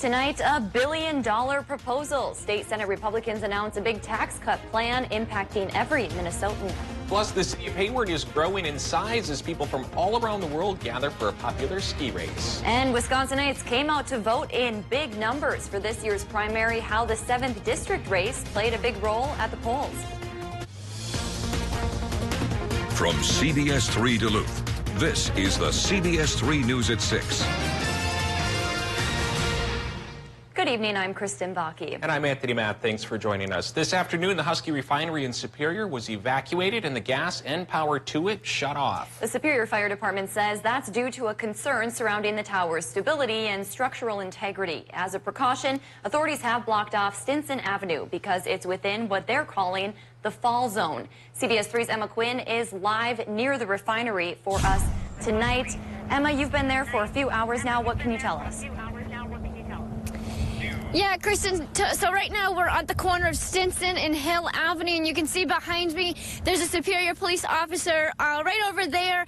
Tonight, a billion-dollar proposal. State Senate Republicans announce a big tax cut plan impacting every Minnesotan. Plus, the city of Hayward is growing in size as people from all around the world gather for a popular ski race. And Wisconsinites came out to vote in big numbers for this year's primary. How the 7th district race played a big role at the polls. From CBS3 Duluth, this is the CBS3 News at 6. Good evening, I'm Kristen Baki. And I'm Anthony Matt. Thanks for joining us. This afternoon, the Husky refinery in Superior was evacuated and the gas and power to it shut off. The Superior Fire Department says that's due to a concern surrounding the tower's stability and structural integrity. As a precaution, authorities have blocked off Stinson Avenue because it's within what they're calling the fall zone. CBS3's Emma Quinn is live near the refinery for us tonight. Emma, you've been there for a few hours now. What can you tell us? Yeah, Kristen, so right now we're at the corner of Stinson and Hill Avenue, and you can see behind me there's a Superior police officer right over there.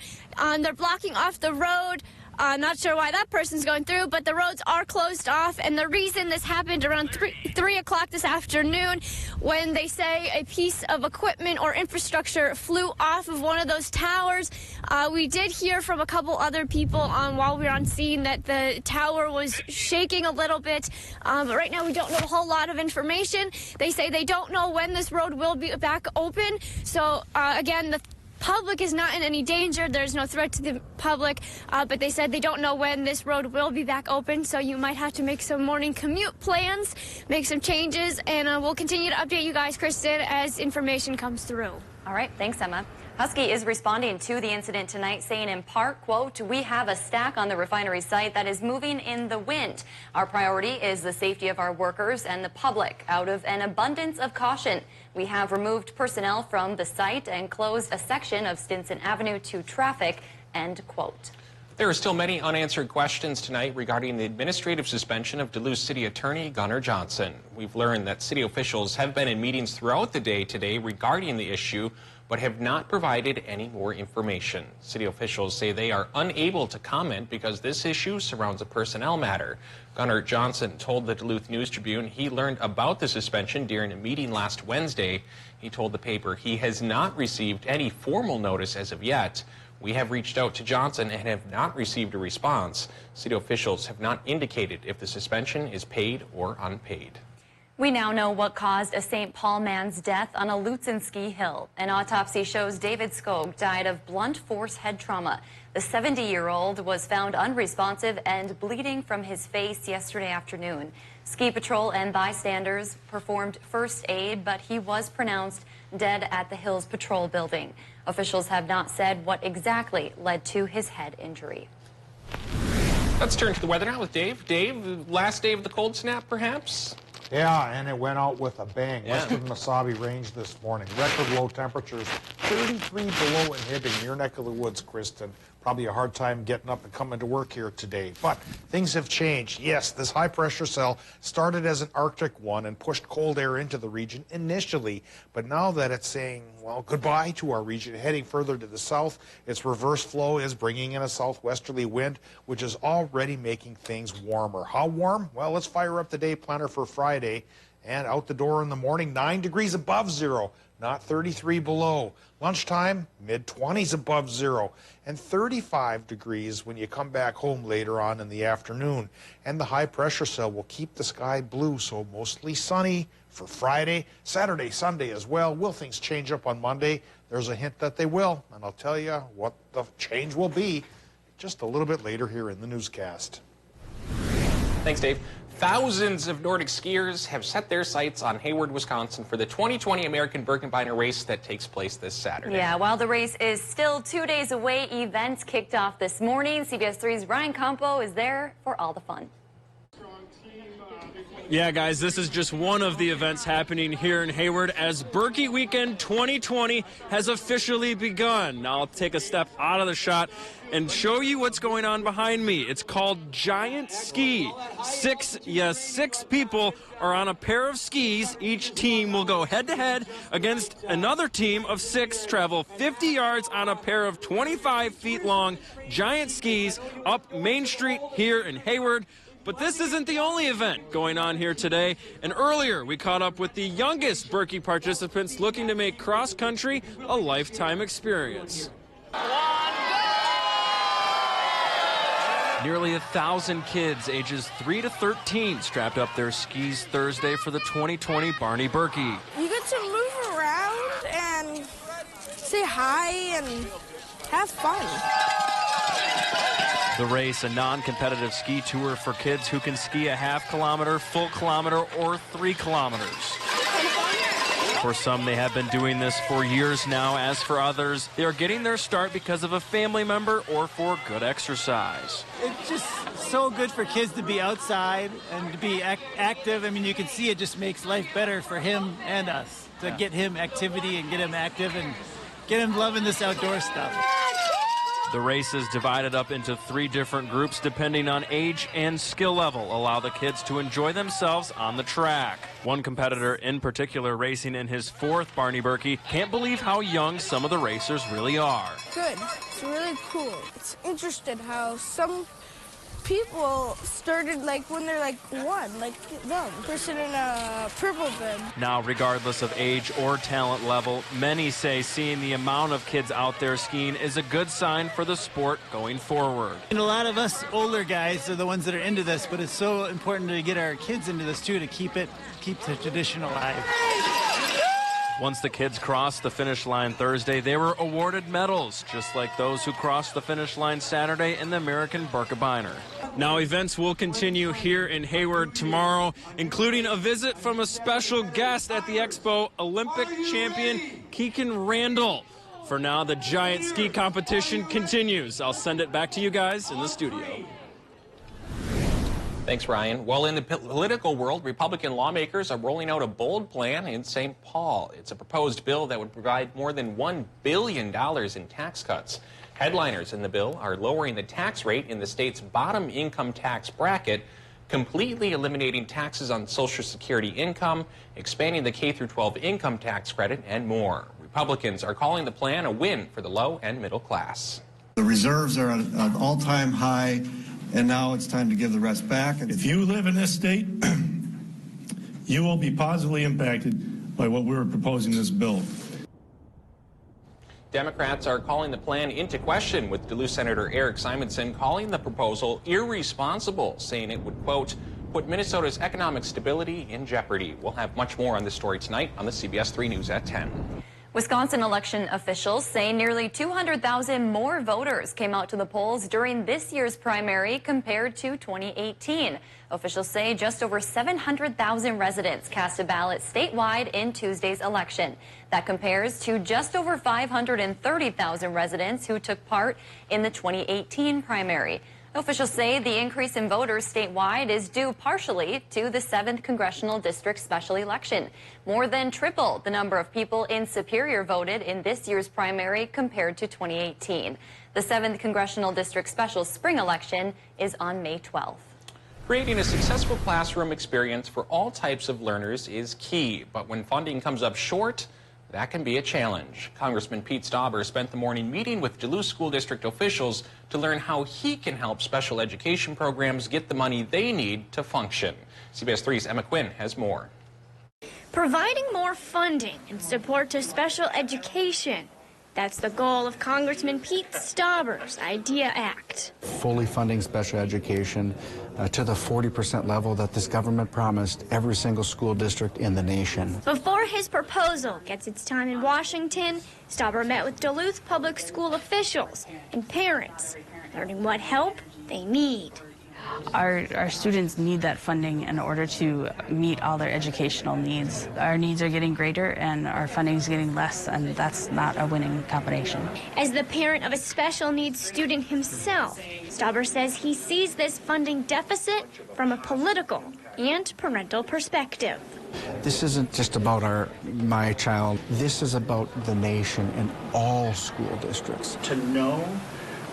They're blocking off the road. Not sure why that person's going through, but the roads are closed off, and the reason this happened around 3 o'clock this afternoon when they say a piece of equipment or infrastructure flew off of one of those towers. We did hear from a couple other people while we were on scene that the tower was shaking a little bit, but right now we don't know a whole lot of information. They say they don't know when this road will be back open, so again, the public is not in any danger. There's no threat to the public, but they said they don't know when this road will be back open, so you might have to make some morning commute plans, make some changes, and we'll continue to update you guys, Kristen, as information comes through. All right, thanks, Emma. Husky is responding to the incident tonight, saying in part, quote, "We have a stack on the refinery site that is moving in the wind. Our priority is the safety of our workers and the public. Out of an abundance of caution, we have removed personnel from the site and closed a section of Stinson Avenue to traffic," end quote. There are still many unanswered questions tonight regarding the administrative suspension of Duluth City Attorney Gunnar Johnson. We've learned that city officials have been in meetings throughout the day today regarding the issue, but have not provided any more information. City officials say they are unable to comment because this issue surrounds a personnel matter. Gunnar Johnson told the Duluth News Tribune he learned about the suspension during a meeting last Wednesday. He told the paper he has not received any formal notice as of yet. We have reached out to Johnson and have not received a response. City officials have not indicated if the suspension is paid or unpaid. We now know what caused a St. Paul man's death on a Lutzen ski hill. An autopsy shows David Skog died of blunt force head trauma. The 70-year-old was found unresponsive and bleeding from his face yesterday afternoon. Ski patrol and bystanders performed first aid, but he was pronounced dead at the hill's patrol building. Officials have not said what exactly led to his head injury. Let's turn to the weather now with Dave. Dave, last day of the cold snap, perhaps? Yeah, and it went out with a bang. West of the Mesabi Range this morning. Record low temperatures, 33 below in Hibbing, your neck of the woods, Kristen. Probably a hard time getting up and coming to work here today. But things have changed. Yes, this high-pressure cell started as an Arctic one and pushed cold air into the region initially. But now that it's saying, well, goodbye to our region, heading further to the south, its reverse flow is bringing in a southwesterly wind, which is already making things warmer. How warm? Well, let's fire up the day planner for Friday. And out the door in the morning, 9 degrees above zero, not 33 below. Lunchtime, mid-20s above zero, and 35 degrees when you come back home later on in the afternoon. And the high pressure cell will keep the sky blue, so mostly sunny for Friday, Saturday, Sunday as well. Will things change up on Monday? There's a hint that they will, and I'll tell you what the change will be just a little bit later here in the newscast. Thanks, Dave. Thousands of Nordic skiers have set their sights on Hayward, Wisconsin for the 2020 American Birkebeiner race that takes place this Saturday. Yeah, while the race is still 2 days away, events kicked off this morning. CBS3's Ryan Campo is there for all the fun. Yeah, guys, this is just one of the events happening here in Hayward as Birkie Weekend 2020 has officially begun. Now I'll take a step out of the shot and show you what's going on behind me. It's called Giant Ski. Six people are on a pair of skis. Each team will go head-to-head against another team of 6, travel 50 yards on a pair of 25 feet long giant skis up Main Street here in Hayward. But this isn't the only event going on here today. And earlier, we caught up with the youngest Berkey participants looking to make cross-country a lifetime experience. Nearly 1,000 kids ages 3 to 13 strapped up their skis Thursday for the 2020 Barney Berkey. You get to move around and say hi and have fun. The race, a non-competitive ski tour for kids who can ski a half kilometer, full kilometer, or 3 kilometers. For some, they have been doing this for years now. As for others, they are getting their start because of a family member or for good exercise. It's just so good for kids to be outside and to be active. I mean, you can see it just makes life better for him and us to get him activity and get him active and get him loving this outdoor stuff. The race is divided up into 3 different groups depending on age and skill level. Allow the kids to enjoy themselves on the track. One competitor in particular, racing in his 4th Barney Berkey, can't believe how young some of the racers really are. Good. It's really cool. It's interesting how some people started like when they're like 1, like them, person in a purple bib. Now, regardless of age or talent level, many say seeing the amount of kids out there skiing is a good sign for the sport going forward. And a lot of us older guys are the ones that are into this, but it's so important to get our kids into this too, to keep the tradition alive. Once the kids crossed the finish line Thursday, they were awarded medals, just like those who crossed the finish line Saturday in the American Birkebeiner. Now, events will continue here in Hayward tomorrow, including a visit from a special guest at the expo, Olympic champion Keegan Randall. For now, the giant ski competition continues. I'll send it back to you guys in the studio. Thanks, Ryan. Well, in the political world, Republican lawmakers are rolling out a bold plan in St. Paul. It's a proposed bill that would provide more than $1 billion in tax cuts. Headliners in the bill are lowering the tax rate in the state's bottom income tax bracket, completely eliminating taxes on Social Security income, expanding the K-12 income tax credit, and more. Republicans are calling the plan a win for the low and middle class. The reserves are at an all-time high, and now it's time to give the rest back. If you live in this state, you will be positively impacted by what we're proposing in this bill. Democrats are calling the plan into question, with Duluth Senator Eric Simonson calling the proposal irresponsible, saying it would, quote, put Minnesota's economic stability in jeopardy. We'll have much more on this story tonight on the CBS 3 News at 10. Wisconsin election officials say nearly 200,000 more voters came out to the polls during this year's primary compared to 2018. Officials say just over 700,000 residents cast a ballot statewide in Tuesday's election. That compares to just over 530,000 residents who took part in the 2018 primary. Officials say the increase in voters statewide is due partially to the 7th Congressional District special election. More than triple the number of people in Superior voted in this year's primary compared to 2018. The 7th Congressional District special spring election is on May 12th. Creating a successful classroom experience for all types of learners is key, but when funding comes up short, that can be a challenge. Congressman Pete Stauber spent the morning meeting with Duluth School District officials to learn how he can help special education programs get the money they need to function. CBS 3's Emma Quinn has more. Providing more funding and support to special education. That's the goal of Congressman Pete Stauber's IDEA Act. Fully funding special education to the 40% level that this government promised every single school district in the nation. Before his proposal gets its time in Washington, Stauber met with Duluth public school officials and parents, learning what help they need. Our students need that funding in order to meet all their educational needs. Our needs are getting greater and our funding is getting less, and that's not a winning combination. As the parent of a special needs student himself, Stauber says he sees this funding deficit from a political and parental perspective. This isn't just about my child. This is about the nation and all school districts. To know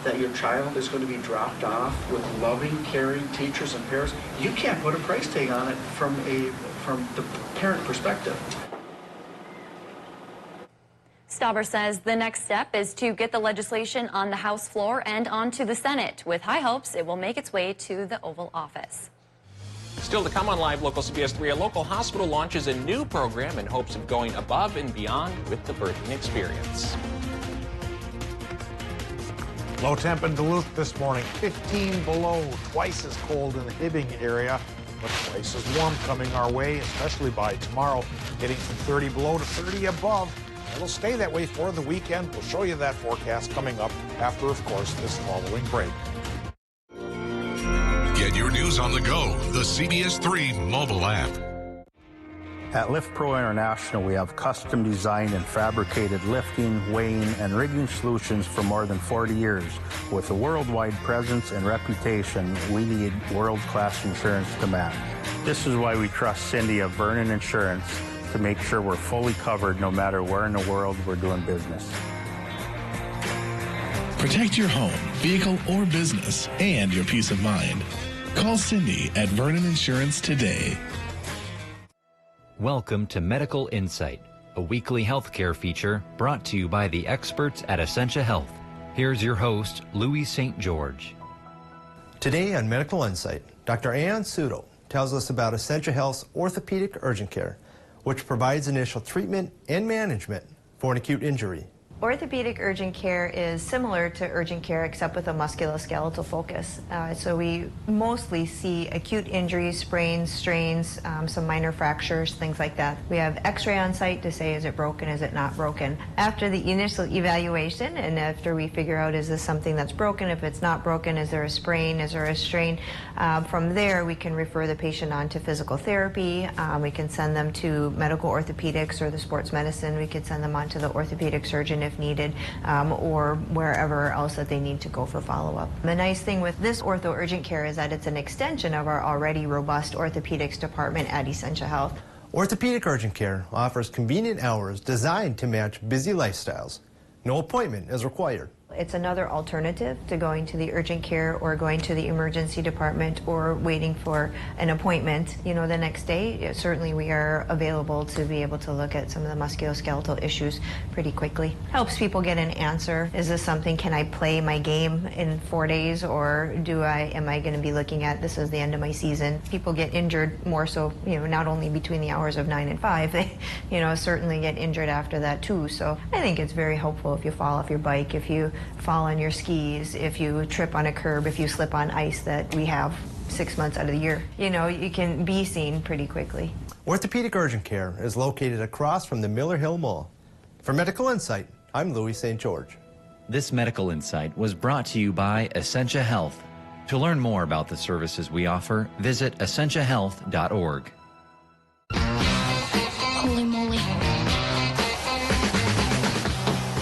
that your child is going to be dropped off with loving, caring teachers and parents, you can't put a price tag on it from the parent perspective. Stauber says the next step is to get the legislation on the House floor and onto the Senate, with high hopes it will make its way to the Oval Office. Still to come on Live Local CBS 3, a local hospital launches a new program in hopes of going above and beyond with the birthing experience. Low temp in Duluth this morning, 15 below, twice as cold in the Hibbing area, but twice as warm coming our way, especially by tomorrow, getting from 30 below to 30 above. It'll stay that way for the weekend. We'll show you that forecast coming up after, of course, this following break. Get your news on the go, the CBS3 mobile app. At Lift Pro International, we have custom designed and fabricated lifting, weighing, and rigging solutions for more than 40 years. With a worldwide presence and reputation, we need world-class insurance to match. This is why we trust Cindy of Vernon Insurance to make sure we're fully covered no matter where in the world we're doing business. Protect your home, vehicle, or business, and your peace of mind. Call Cindy at Vernon Insurance today. Welcome to Medical Insight, a weekly healthcare feature brought to you by the experts at Essentia Health. Here's your host, Louis St. George. Today on Medical Insight, Dr. Ayan Sudo tells us about Essentia Health's orthopedic urgent care, which provides initial treatment and management for an acute injury. Orthopedic urgent care is similar to urgent care except with a musculoskeletal focus. So we mostly see acute injuries, sprains, strains, some minor fractures, things like that. We have x-ray on site to say is it broken, is it not broken. After the initial evaluation and after we figure out is this something that's broken, if it's not broken, is there a sprain, is there a strain, from there we can refer the patient on to physical therapy. We can send them to medical orthopedics or the sports medicine. We could send them on to the orthopedic surgeon if needed, or wherever else that they need to go for follow-up. The nice thing with this ortho urgent care is that it's an extension of our already robust orthopedics department at Essentia Health. Orthopedic urgent care offers convenient hours designed to match busy lifestyles. No appointment is required. It's another alternative to going to the urgent care or going to the emergency department or waiting for an appointment, the next day. Certainly we are available to be able to look at some of the musculoskeletal issues pretty quickly. Helps people get an answer. Is this something, can I play my game in 4 days, or am I going to be looking at this as the end of my season? People get injured more so, not only between the hours of 9 and 5, they, certainly get injured after that too. So I think it's very helpful if you fall off your bike, if you fall on your skis, if you trip on a curb, if you slip on ice that we have 6 months out of the year. You can be seen pretty quickly. Orthopedic urgent care is located across from the Miller Hill Mall. For Medical Insight, I'm Louis St. George. This Medical Insight was brought to you by Essentia Health. To learn more about the services we offer, visit essentiahealth.org. Holy moly.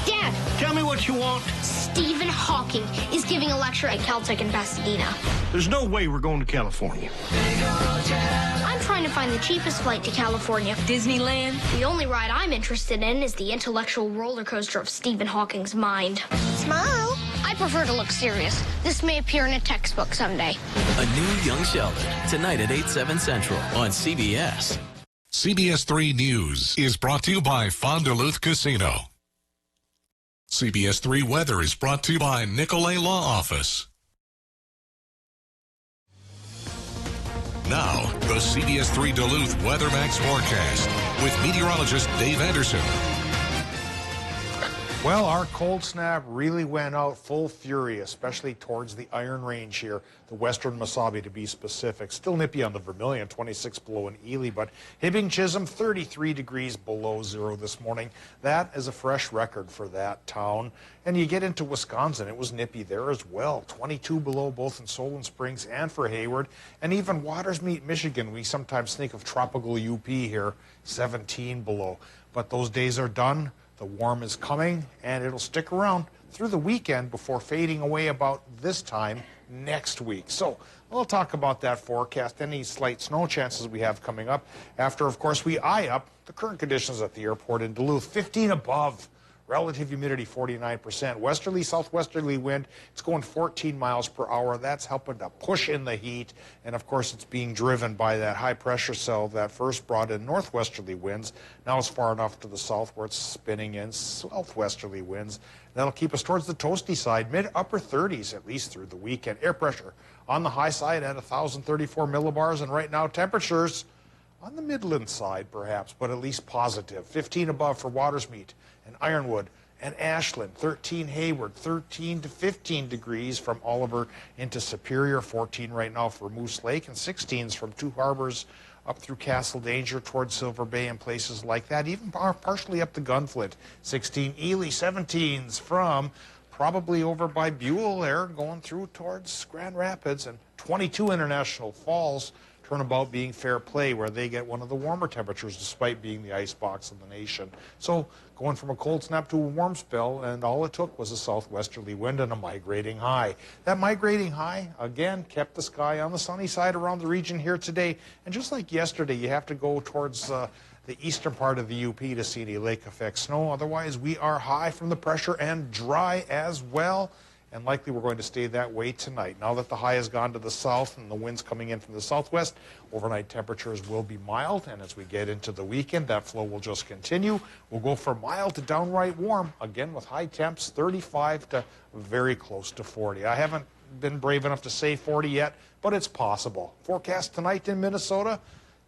Dad! Tell me what you want. Stephen Hawking is giving a lecture at Caltech in Pasadena. There's no way we're going to California. I'm trying to find the cheapest flight to California. Disneyland? The only ride I'm interested in is the intellectual roller coaster of Stephen Hawking's mind. Smile. I prefer to look serious. This may appear in a textbook someday. A new Young Sheldon, tonight at 8/7 Central on CBS. CBS3 News is brought to you by Fond du Luth Casino. CBS3 Weather is brought to you by Nicolay Law Office. Now, the CBS3 Duluth WeatherMax forecast with meteorologist Dave Anderson. Well, our cold snap really went out full fury, especially towards the Iron Range here, the western Mesabi to be specific. Still nippy on the Vermilion, 26 below in Ely, but Hibbing Chisholm, 33 degrees below zero this morning. That is a fresh record for that town. And you get into Wisconsin, it was nippy there as well, 22 below both in Solon Springs and for Hayward. And even Watersmeet, Michigan, we sometimes think of tropical UP here, 17 below. But those days are done. The warm is coming, and it'll stick around through the weekend before fading away about this time next week. So we'll talk about that forecast, any slight snow chances we have coming up after, of course, we eye up the current conditions at the airport in Duluth. 15 above Relative humidity 49%. Westerly, southwesterly wind, it's going 14 miles per hour. That's helping to push in the heat. And of course, it's being driven by that high pressure cell that first brought in northwesterly winds. Now it's far enough to the south where it's spinning in southwesterly winds. That'll keep us towards the toasty side, mid-upper 30s at least through the weekend. Air pressure on the high side at 1,034 millibars, and right now temperatures on the Midland side perhaps, but at least positive. 15 above for Watersmeet and Ironwood and Ashland, 13 Hayward, 13 to 15 degrees from Oliver into Superior, 14 right now for Moose Lake, and 16s from Two Harbors up through Castle Danger towards Silver Bay and places like that, even partially up to Gunflint. 16 Ely, 17s from probably over by Buell there, going through towards Grand Rapids, and 22 International Falls, turnabout being Fair Play, where they get one of the warmer temperatures despite being the icebox of the nation. So going from a cold snap to a warm spell, and all it took was a southwesterly wind and a migrating high. That migrating high, again, kept the sky on the sunny side around the region here today. And just like yesterday, you have to go towards the eastern part of the UP to see any lake effect snow. Otherwise, we are high from the pressure and dry as well. And likely we're going to stay that way tonight. Now that the high has gone to the south and the wind's coming in from the southwest, overnight temperatures will be mild. And as we get into the weekend, that flow will just continue. We'll go from mild to downright warm, again with high temps 35 to very close to 40. I haven't been brave enough to say 40 yet, but it's possible. Forecast tonight in Minnesota,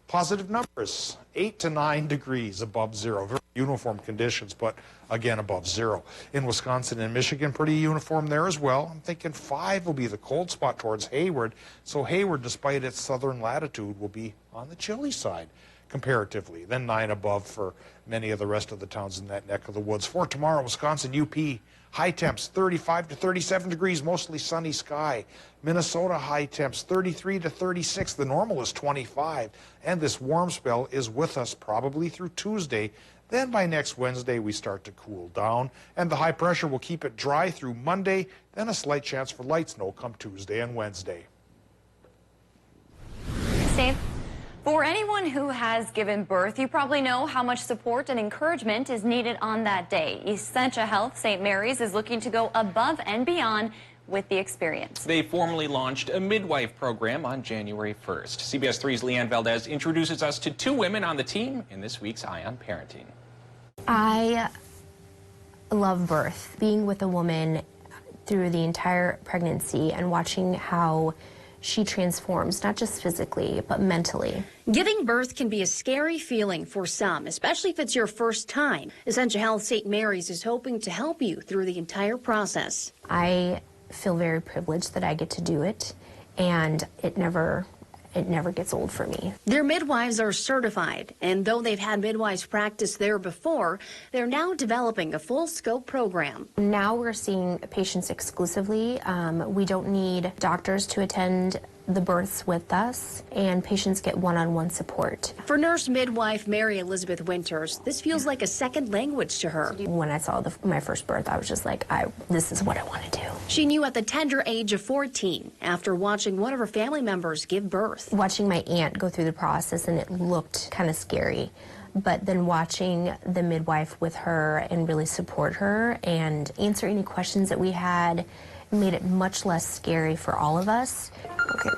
positive numbers, 8 to 9 degrees above zero. Very uniform conditions, but again above zero. In Wisconsin and Michigan, pretty uniform there as well. I'm thinking 5 will be the cold spot towards Hayward. So Hayward, despite its southern latitude, will be on the chilly side comparatively. Then 9 above for many of the rest of the towns in that neck of the woods. For tomorrow, Wisconsin, UP, high temps 35 to 37 degrees, mostly sunny sky. Minnesota, high temps 33 to 36. The normal is 25. And this warm spell is with us probably through Tuesday. Then by next Wednesday, we start to cool down, and the high pressure will keep it dry through Monday, then a slight chance for light snow come Tuesday and Wednesday. Steve, for anyone who has given birth, you probably know how much support and encouragement is needed on that day. Essentia Health St. Mary's is looking to go above and beyond with the experience. They formally launched a midwife program on January 1st. CBS 3's Leanne Valdez introduces us to 2 women on the team in this week's Eye on Parenting. I love birth, being with a woman through the entire pregnancy and watching how she transforms, not just physically, but mentally. Giving birth can be a scary feeling for some, especially if it's your first time. Essentia Health St. Mary's is hoping to help you through the entire process. I feel very privileged that I get to do it, and it never gets old for me. Their midwives are certified, and though they've had midwives practice there before, they're now developing a full scope program. Now we're seeing patients exclusively. We don't need doctors to attend the births with us, and patients get one-on-one support. For nurse midwife Mary Elizabeth Winters, this feels like a second language to her. When I saw my first birth, I was just like, this is what I want to do. She knew at the tender age of 14 after watching one of her family members give birth. Watching my aunt go through the process, and it looked kind of scary. But then watching the midwife with her and really support her and answer any questions that we had made it much less scary for all of us. Okay.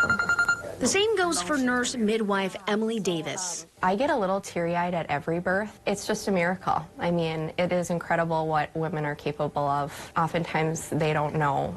The same goes for nurse midwife Emily Davis. I get a little teary-eyed at every birth. It's just a miracle. I mean, it is incredible what women are capable of. Oftentimes, they don't know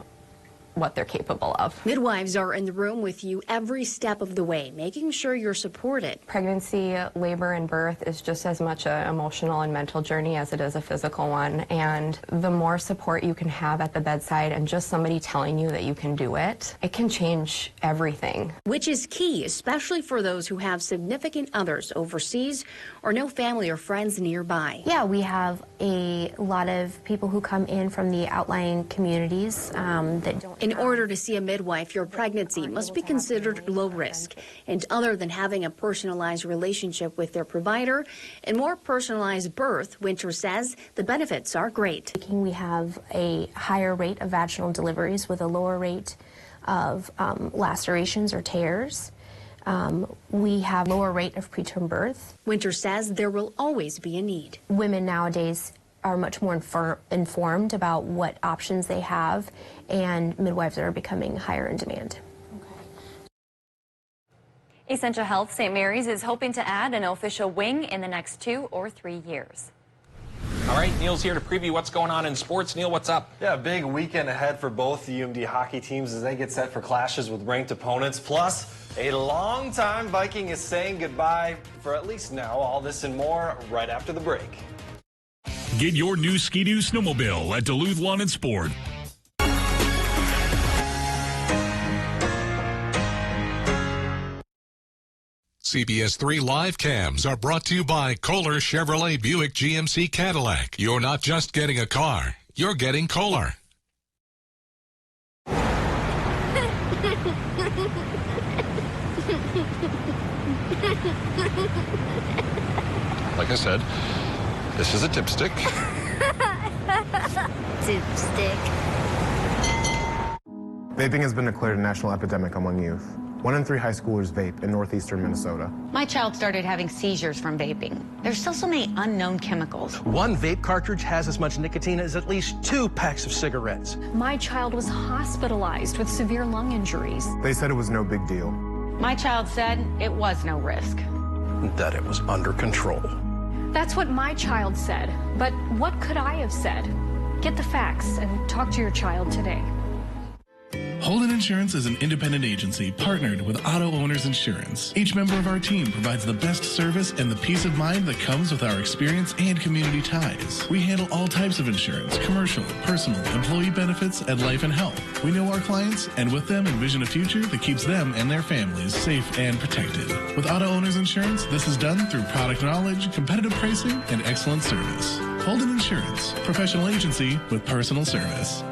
what they're capable of. Midwives are in the room with you every step of the way, making sure you're supported. Pregnancy, labor, and birth is just as much an emotional and mental journey as it is a physical one. And the more support you can have at the bedside and just somebody telling you that you can do it, it can change everything. Which is key, especially for those who have significant others overseas or no family or friends nearby. Yeah, we have a lot of people who come in from the outlying communities that don't. In order to see a midwife, your pregnancy must be considered low risk. And other than having a personalized relationship with their provider and more personalized birth, Winter says the benefits are great. We have a higher rate of vaginal deliveries with a lower rate of lacerations or tears. We have lower rate of preterm birth. Winter says there will always be a need. Women nowadays are much more informed about what options they have, and midwives are becoming higher in demand. Essentia Health St. Mary's is hoping to add an official wing in the next 2 or 3 years. All right, Neil's here to preview what's going on in sports. Neil, what's up? Yeah, a big weekend ahead for both the UMD hockey teams as they get set for clashes with ranked opponents. Plus, a longtime Viking is saying goodbye for at least now. All this and more right after the break. Get your new Ski-Doo snowmobile at Duluth Lawn and Sport. CBS3 live cams are brought to you by Kohler Chevrolet Buick GMC Cadillac. You're not just getting a car, you're getting Kohler. Like I said, this is a dipstick. Dipstick. Vaping has been declared a national epidemic among youth. 1 in 3 high schoolers vape in northeastern Minnesota. My child started having seizures from vaping. There's still so many unknown chemicals. One vape cartridge has as much nicotine as at least 2 packs of cigarettes. My child was hospitalized with severe lung injuries. They said it was no big deal. My child said it was no risk. That it was under control. That's what my child said. But what could I have said? Get the facts and talk to your child today. Holden Insurance is an independent agency partnered with Auto Owners Insurance. Each member of our team provides the best service and the peace of mind that comes with our experience and community ties. We handle all types of insurance, commercial, personal, employee benefits, and life and health. We know our clients and with them envision a future that keeps them and their families safe and protected. With Auto Owners Insurance, this is done through product knowledge, competitive pricing, and excellent service. Holden Insurance, professional agency with personal service.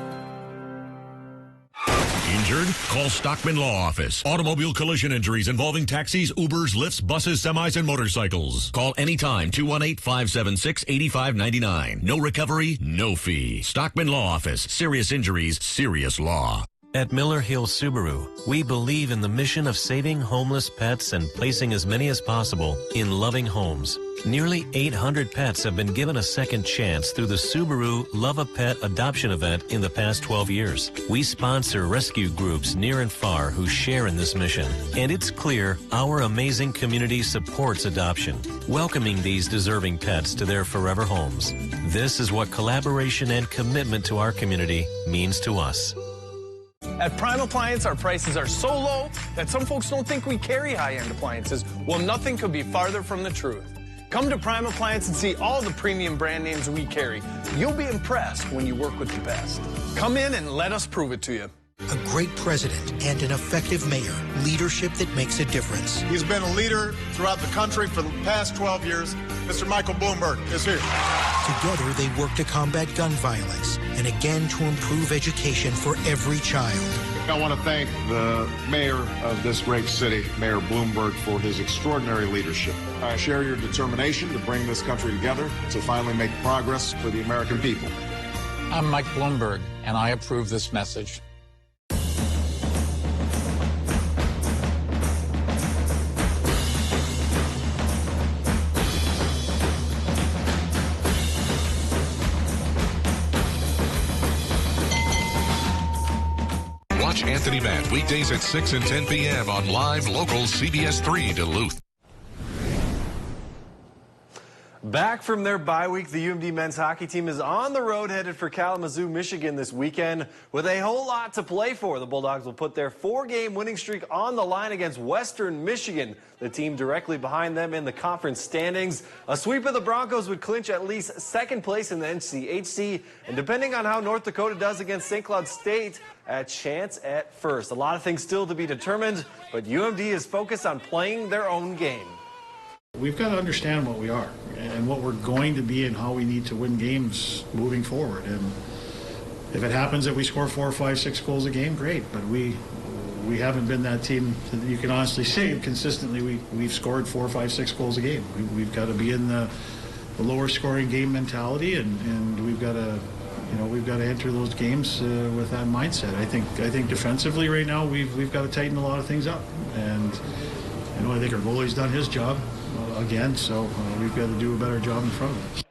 Injured? Call Stockman Law Office. Automobile collision injuries involving taxis, Ubers, lifts, buses, semis, and motorcycles. Call anytime, 218-576-8599. No recovery, no fee. Stockman Law Office. Serious injuries, serious law. At Miller Hill Subaru, we believe in the mission of saving homeless pets and placing as many as possible in loving homes. Nearly 800 pets have been given a second chance through the Subaru Love a Pet adoption event in the past 12 years. We sponsor rescue groups near and far who share in this mission. And it's clear our amazing community supports adoption, welcoming these deserving pets to their forever homes. This is what collaboration and commitment to our community means to us. At Prime Appliance, our prices are so low that some folks don't think we carry high-end appliances. Well, nothing could be farther from the truth. Come to Prime Appliance and see all the premium brand names we carry. You'll be impressed when you work with the best. Come in and let us prove it to you. A great president and an effective mayor. Leadership that makes a difference. He's been a leader throughout the country for the past 12 years. Mr. Michael Bloomberg is here. Together, they work to combat gun violence and again to improve education for every child. I want to thank the mayor of this great city, Mayor Bloomberg, for his extraordinary leadership. I share your determination to bring this country together to finally make progress for the American people. I'm Mike Bloomberg, and I approve this message. Watch Anthony Matt weekdays at 6 and 10 p.m. on live local CBS3 Duluth. Back from their bye week, the UMD men's hockey team is on the road headed for Kalamazoo, Michigan this weekend with a whole lot to play for. The Bulldogs will put their 4-game winning streak on the line against Western Michigan, the team directly behind them in the conference standings. A sweep of the Broncos would clinch at least second place in the NCHC, and depending on how North Dakota does against St. Cloud State, a chance at first. A lot of things still to be determined, but UMD is focused on playing their own game. We've got to understand what we are and what we're going to be and how we need to win games moving forward. And if it happens that we score 4, 5, 6 goals a game, great. But we haven't been that team that you can honestly say consistently we've scored 4, 5, 6 goals a game. We've got to be in the lower scoring game mentality, and we've got to enter those games with that mindset. I think defensively right now we've got to tighten a lot of things up, and I think our goalie's done his job again, so we've got to do a better job in front of us.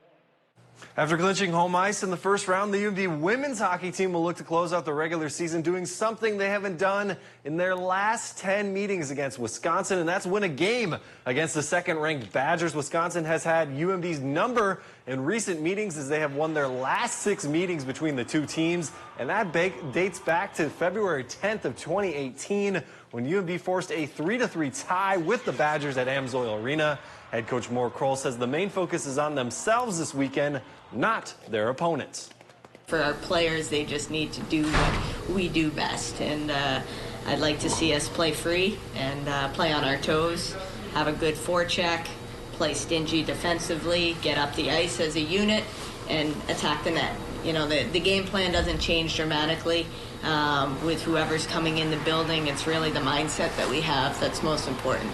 After clinching home ice in the first round, the UMD women's hockey team will look to close out the regular season doing something they haven't done in their last 10 meetings against Wisconsin, and that's win a game against the second-ranked Badgers. Wisconsin has had UMD's number in recent meetings as they have won their last 6 meetings between the two teams, and that dates back to February 10th of 2018 when UMD forced a 3-3 tie with the Badgers at AMSOIL Arena. Head coach Moore Kroll says the main focus is on themselves this weekend, not their opponents. For our players, they just need to do what we do best, and I'd like to see us play free and play on our toes, have a good forecheck, play stingy defensively, get up the ice as a unit, and attack the net. You know, the game plan doesn't change dramatically with whoever's coming in the building. It's really the mindset that we have that's most important.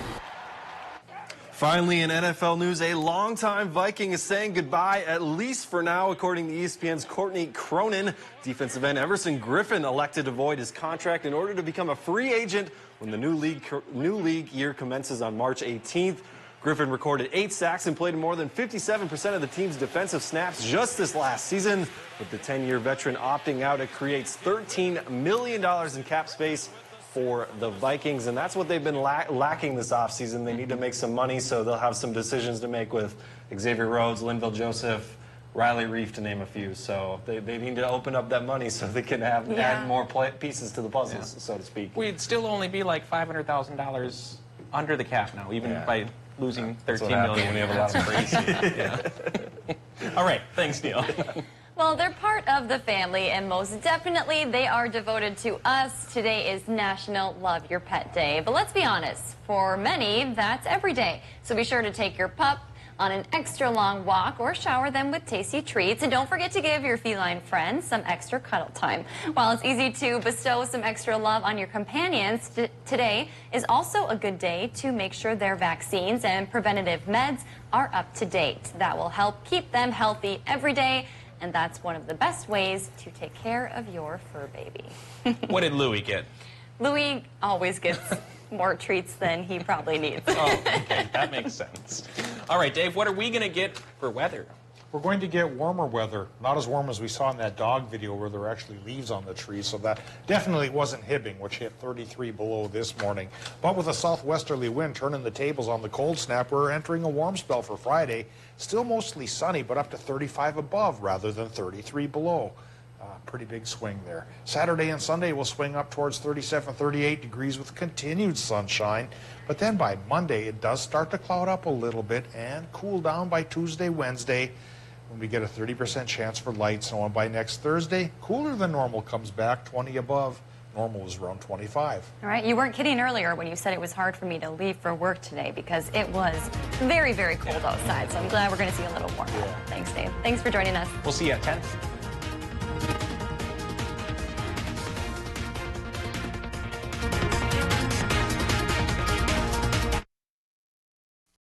Finally, in NFL news, a longtime Viking is saying goodbye, at least for now, according to ESPN's Courtney Cronin. Defensive end Everson Griffin elected to void his contract in order to become a free agent when the new league year commences on March 18th. Griffin recorded 8 sacks and played more than 57% of the team's defensive snaps just this last season. With the 10-year veteran opting out, it creates $13 million in cap space for the Vikings, and that's what they've been lacking this offseason. They need to make some money, so they'll have some decisions to make with Xavier Rhodes, Linville Joseph, Riley Reef, to name a few. So they need to open up that money so they can add more pieces to the puzzle, so to speak. We'd still only be like $500,000 under the cap now, even by losing $13 million. When you have a lot of crazy. All right, thanks, Neil. Well, they're part of the family, and most definitely they are devoted to us. Today is National Love Your Pet Day. But let's be honest, for many, that's every day. So be sure to take your pup on an extra long walk or shower them with tasty treats. And don't forget to give your feline friends some extra cuddle time. While it's easy to bestow some extra love on your companions, today is also a good day to make sure their vaccines and preventative meds are up to date. That will help keep them healthy every day. And that's one of the best ways to take care of your fur baby. What did Louie get? Louie always gets more treats than he probably needs. Oh, okay, that makes sense. All right, Dave, what are we going to get for weather? We're going to get warmer weather, not as warm as we saw in that dog video where there were actually leaves on the trees, so that definitely wasn't Hibbing, which hit 33 below this morning. But with a southwesterly wind turning the tables on the cold snap, we're entering a warm spell for Friday. Still mostly sunny, but up to 35 above rather than 33 below. Pretty big swing there. Saturday and Sunday will swing up towards 37, 38 degrees with continued sunshine. But then by Monday, it does start to cloud up a little bit and cool down by Tuesday, Wednesday, when we get a 30% chance for light snow. And by next Thursday, cooler than normal comes back, 20 above. Normal is around 25. All right, you weren't kidding earlier when you said it was hard for me to leave for work today because it was very, very cold outside. So I'm glad we're going to see a little warm. Thanks, Dave. Thanks for joining us. We'll see you at 10.